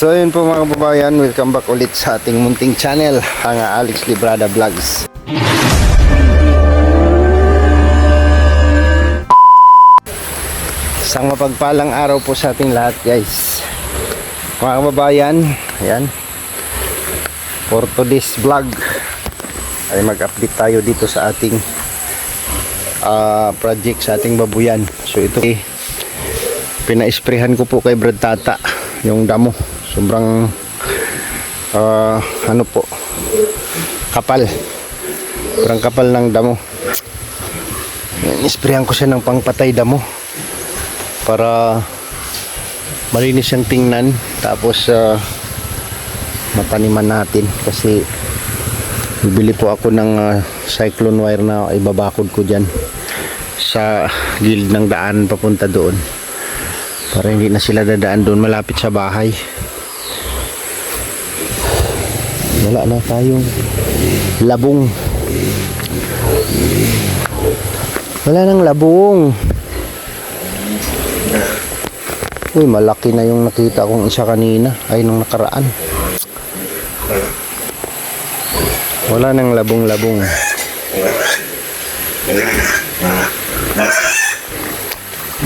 So yun po mga kababayan, welcome back ulit sa ating munting channel, ang Alex Librada Vlogs. Isang mapagpalang araw po sa ating lahat guys. Mga kababayan, ayan, for today's vlog ay mag-update tayo dito sa ating project sa ating babuyan. So ito pina-sprayhan ko po kay Brad Tata yung damo. Sobrang ano po, kapal. Sobrang kapal ng damo. Isprayan ko siya ng pangpatay damo para malinis siyang tingnan. Tapos mataniman natin kasi bibili po ako ng cyclone wire na ibabakod ko dyan sa gilid ng daan papunta doon para hindi na sila dadaan doon malapit sa bahay. Wala na tayong labong. Wala nang labong. Uy, malaki na yung nakita kong isa kanina. Ay, nung nakaraan. Wala nang labong-labong.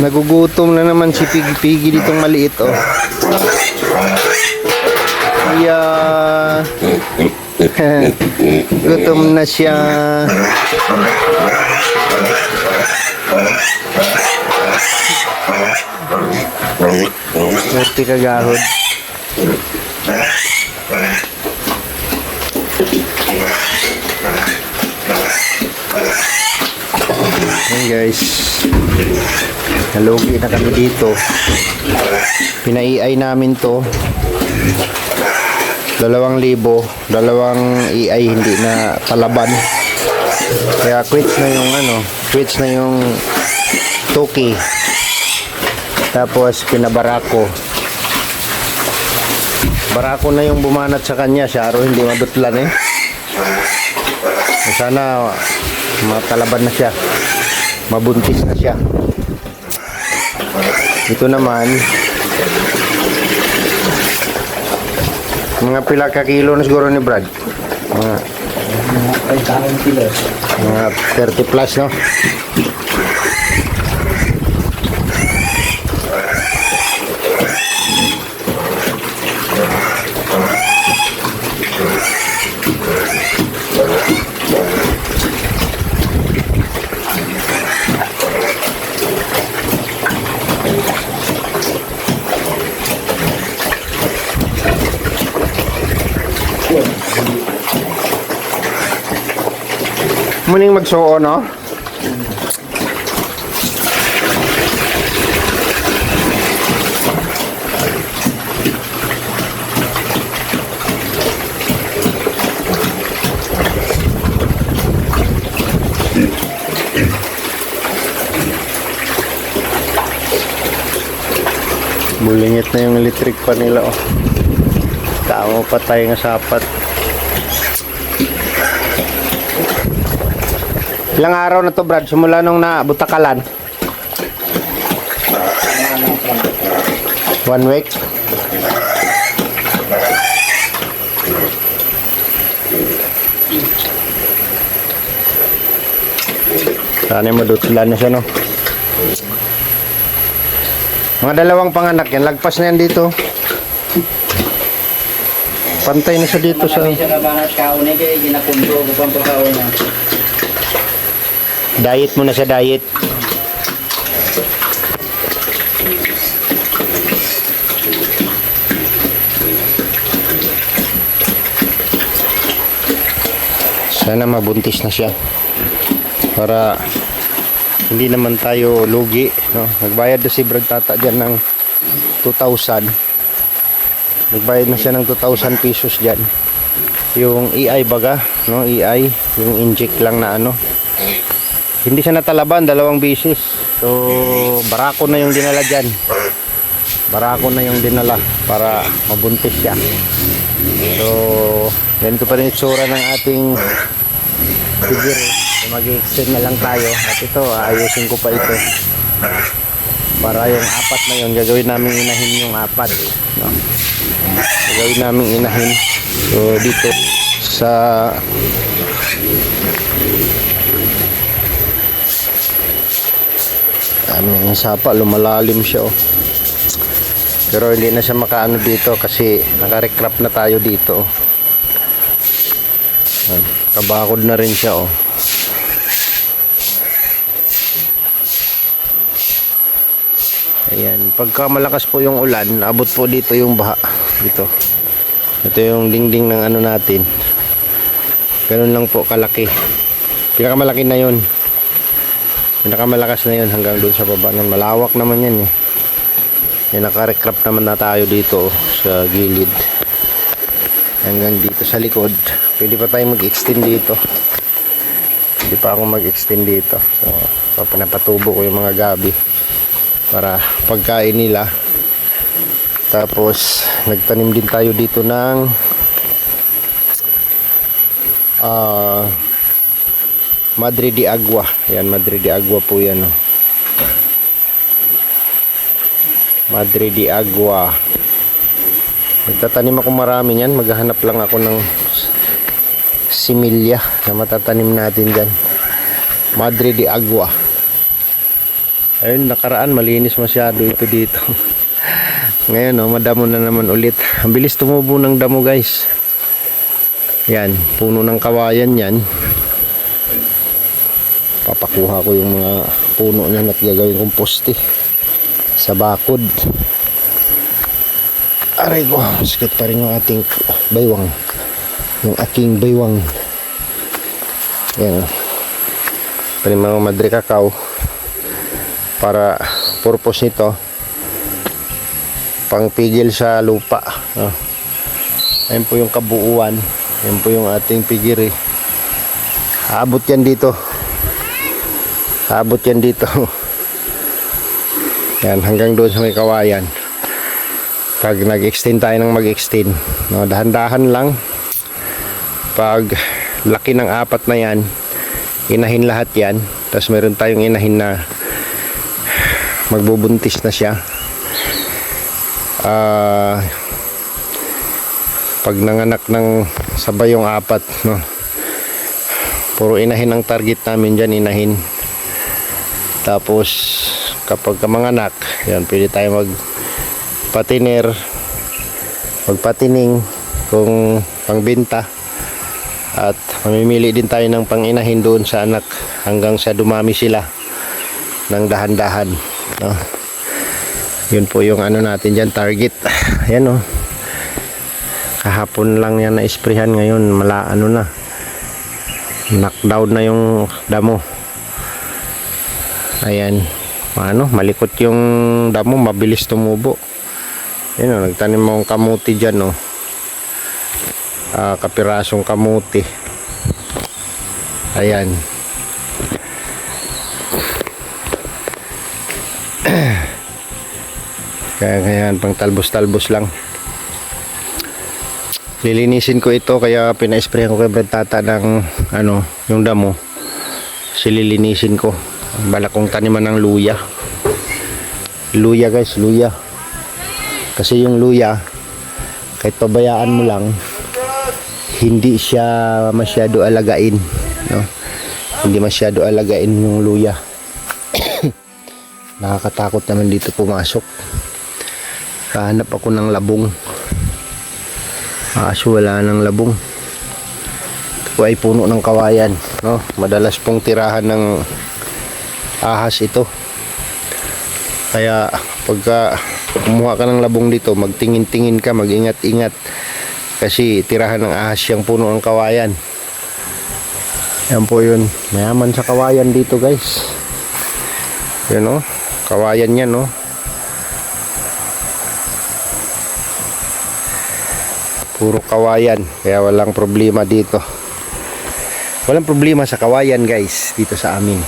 Nagugutom na naman si Pigi-Pigi ditong maliit, oh. Yeah. Gutom na siya. Swerte ka gahod. Hey guys, nalugi na kami dito. Pinaiay namin to 2,000. Dalawang iay hindi na palaban, kaya quits na yung toki. Tapos pinabarako na yung bumanat sa kanya, siya hindi madutlan eh. Sana matalaban na siya, mabuntis na siya. Ito naman mga pila ka kilo na siguro ni Brad, mga 30 plus, no? Muning magsuo, no? Bulingit na yung electric pa nila, oh. Tama pa tayo nga sapat. Ilang araw na to, Brad? Simula nung nabutakalan? 1 week? Sana madutlan na siya, no? Mga 2 panganak yan. Lagpas na yan dito. Pantay na siya dito sa... Diet muna sa diet. Sana mabuntis na siya para hindi naman tayo lugi, no? Nagbayad na si Brad Tata dyan ng 2,000. Nagbayad na siya ng 2,000 pesos dyan. Yung EI baga, no? EI, yung inject lang na ano. Hindi siya natalaban 2 beses. So barako na yung dinala dyan. Barako na yung dinala para mabuntis siya. So ganito pa rin itsura ng ating figure. So mag-extend na lang tayo. At ito, ayusin ko pa ito para yung 4 na yun gagawin namin inahin yung 4, no? Gagawin namin inahin. So dito sa yung sapa, lumalalim siya oh. Pero hindi na siya makaano dito kasi naka-recrap na tayo dito. Kabakod na rin siya oh. Ayan, pagka malakas po yung ulan, abot po dito yung baha. Dito. Ito yung dingding ng ano natin. Ganun lang po kalaki. Pinakamalaki na yun. Pinakamalakas na yun hanggang doon sa baba. Malawak naman yan eh. May naka-recrap naman na tayo dito sa gilid. Hanggang dito sa likod. Pwede pa tayo mag-extend dito. Pwede pa ako mag-extend dito. So pinapatubo ko yung mga gabi para pagkain nila. Tapos nagtanim din tayo dito ng Madre de Agua. Yan, Madre de Agua po yan oh. Madre de Agua. Magtatanim ako marami yan. Maghahanap lang ako ng similya na matatanim natin dyan. Madre de Agua. Ayun, nakaraan malinis masyado ito dito. Ngayon oh, madamo na naman ulit. Ang bilis tumubo ng damo guys. Yan, puno ng kawayan yan. Papakuha ko yung mga puno na at gagawin kong poste sa bakod. Aray ko, sakit pa rin yung ating baywang. Yung aking baywang. Yan. Paling mga madre kakao. Para purpose nito, pangpigil sa lupa. Ayan po yung kabuuan. Ayan po yung ating pigiri. Aabot yan dito. Aabot yan dito. Yan, hanggang doon sa may kawayan. Pag nag-extend tayo ng mag-extend, no, dahan-dahan lang. Pag laki ng apat na yan, inahin lahat yan. Tapos meron tayong inahin na magbubuntis na siya. Pag nanganak ng sabay yung apat, no, puro inahin ang target namin dyan, inahin. Tapos kapag manganak, yan, pwede tayo magpatiner, magpatining kung pangbenta, at mamimili din tayo ng panginahin doon sa anak hanggang sa dumami sila ng dahan-dahan, no? Yun po yung ano natin dyan, target. Ayan oh. Kahapon lang yan na-sprayhan, ngayon ano na, knockdown na yung damo. Ayan, malikot yung damo, mabilis tumubo. Ayan oh, nagtanim mo ang kamuti dyan oh. Kapirasong kamuti. Ayan. Kaya pang talbos-talbos lang. Lilinisin ko ito, kaya pina-sprayan ko kay Brad Tata ng yung damo. Sililinisin ko. Balak kong taniman ng luya. Luya guys, luya. Kasi yung luya, kahit pabayaan mo lang, hindi siya masyado alagain, no? Hindi masyado alagain yung luya. Nakakatakot naman dito pumasok. Kahanap ako ng labong. Kaso wala ng labong. Ito ay puno ng kawayan, no? Madalas pong tirahan ng ahas ito. Kaya pagka kumuha ka ng labong dito, magtingin-tingin ka, mag-ingat-ingat. Kasi tirahan ng ahas yung puno ng kawayan. Yan po yun. Mayaman sa kawayan dito guys. Yan o. Kawayan yan o. Puro kawayan, kaya walang problema dito. Walang problema sa kawayan guys dito sa amin.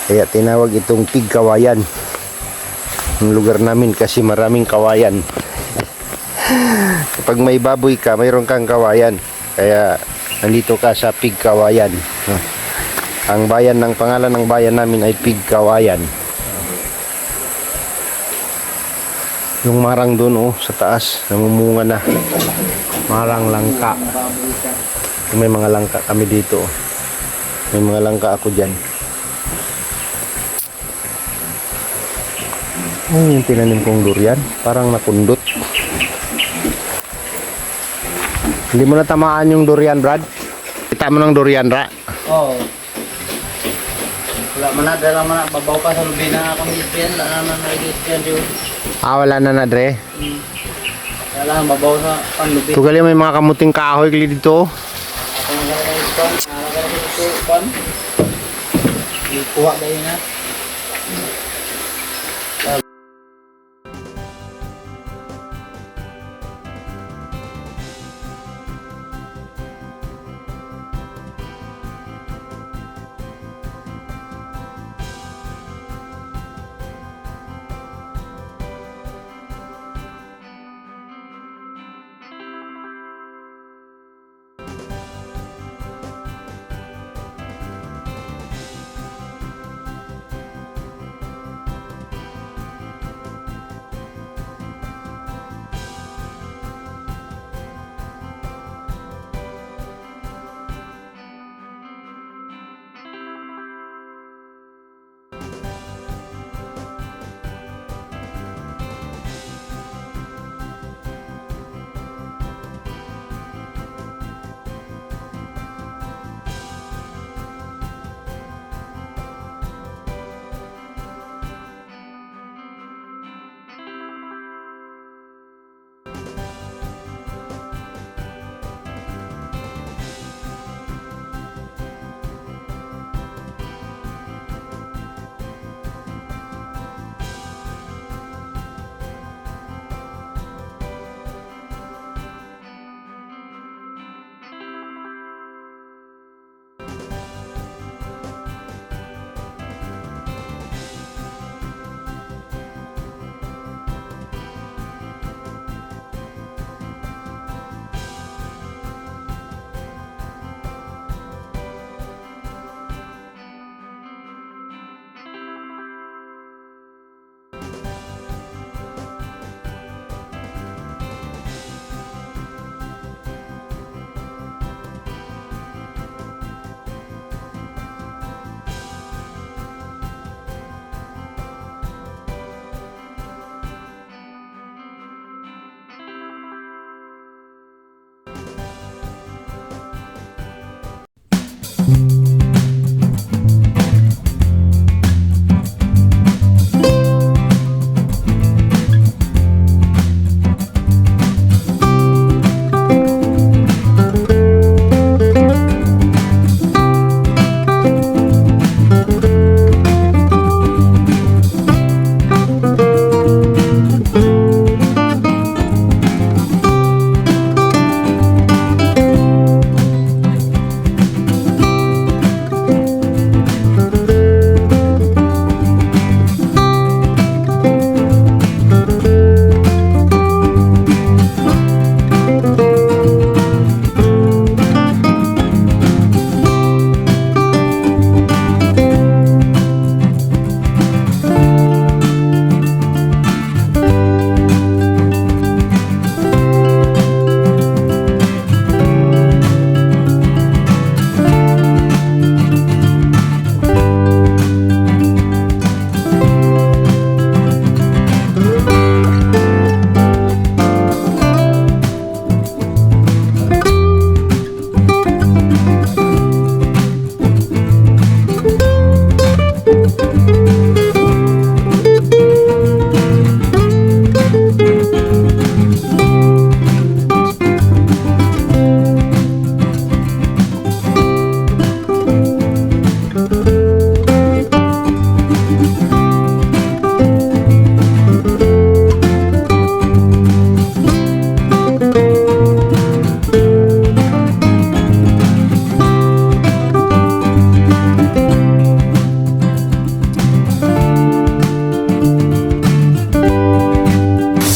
Kaya tinawag itong Pig Kawayan ang lugar namin, kasi maraming kawayan. Kapag may baboy ka, mayroon kang kawayan. Kaya nandito ka sa Pig Kawayan. Ang bayan, ng pangalan ng bayan namin ay Pig Kawayan. Yung marang doon oh, sa taas, namumunga na. Marang langka. May mga langka kami dito. Oh. May mga langka ako dyan. Ano yung tinanim kong durian? Parang napundot. Hindi mo natamaan yung durian, Brad? Kita mo ng durian, Ra? Oo. Wala man na, dala man na, babaw pa sa lubi na akong ispian, wala naman na ispian yun. Wala na Dre. Wala lang, babaw sa panlubi. Ito gali may mga kamuting kahoy gali dito. Ako nagalagay ispian, nagalagay ispian. Ikuha kayo na.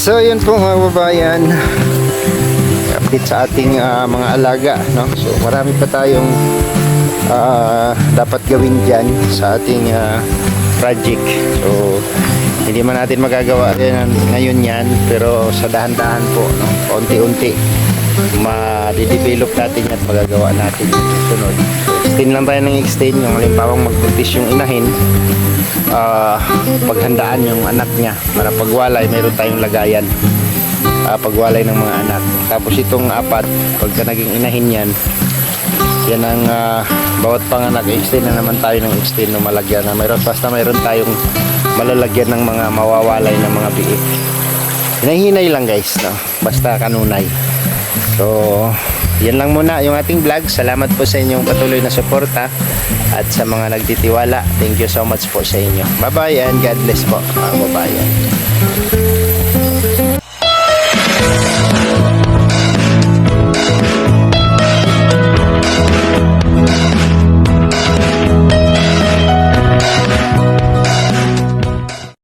So yun po mga kababayan, update sa ating mga alaga, no? So marami pa tayong dapat gawin dyan sa ating project. So Hindi man natin magagawa ngayon yan, pero sa dahan-dahan po, no? Paunti-unti, ma-develop natin at magagawa natin yung sunod. Extend lang tayo ng extend, yung halimbawang magbuntis yung inahin, paghandaan yung anak niya para pagwalay, mayroon tayong lagayan. Pagwalay ng mga anak. Tapos itong apat, pagka naging inahin yan, yan ang bawat panganak, extend na naman tayo ng extend na malagyan na mayroon, basta mayroon tayong malalagyan ng mga mawawalay ng mga biik. Hinahinay lang guys, no? Basta kanunay. So yan lang muna yung ating vlog. Salamat po sa inyong patuloy na suporta at sa mga nagtitiwala, thank you so much po sa inyo. Bye bye and God bless po mga kababayan.